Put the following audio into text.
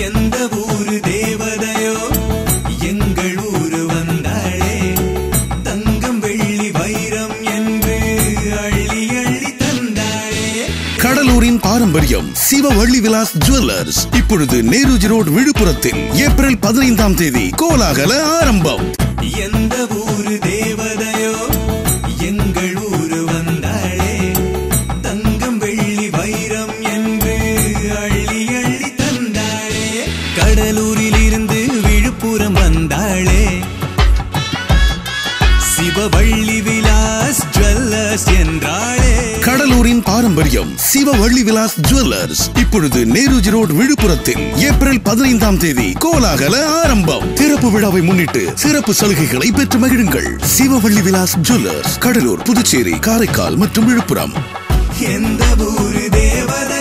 எந்த ஊரு தேவதையோ எங்கள் ஊரு வந்தாளே தங்கம் வெள்ளி வைரம் என்று அள்ளி அள்ளி தந்தாளே. கடலூரின் பாரம்பரியம் சிவவள்ளி விலாஸ் ஜுவல்லர்ஸ் இப்பொழுது நேருஜி ரோடு விழுப்புரத்தில் ஏப்ரல் 15ஆம் தேதி கோலாகல ஆரம்பம். எந்த ஊரு தேவதையோ எங்கள் ஊரு வந்தாளே தங்கம் வெள்ளி வைரம் என்று அள்ளி அள்ளி தந்தாளே. கடலூரில் இருந்து விழுப்புரம் வந்தாளே சிவவள்ளி விலாஸ் ஜுவல்லர்ஸ் என்றாளே. கடலூரின் பாரம்பரியம் சிவவள்ளி விலாஸ் ஜுவல்லர்ஸ் இப்பொழுது நேருஜி ரோடு விழுப்புரத்தில் ஏப்ரல் 15ஆம் தேதி கோலாகல ஆரம்பம். திறப்பு விழாவை முன்னிட்டு சிறப்பு சலுகைகளை பெற்று மகிழுங்கள். சிவவள்ளி விலாஸ் ஜுவல்லர்ஸ் கடலூர், புதுச்சேரி, காரைக்கால் மற்றும் விழுப்புரம். எந்த ஊரு தேவதை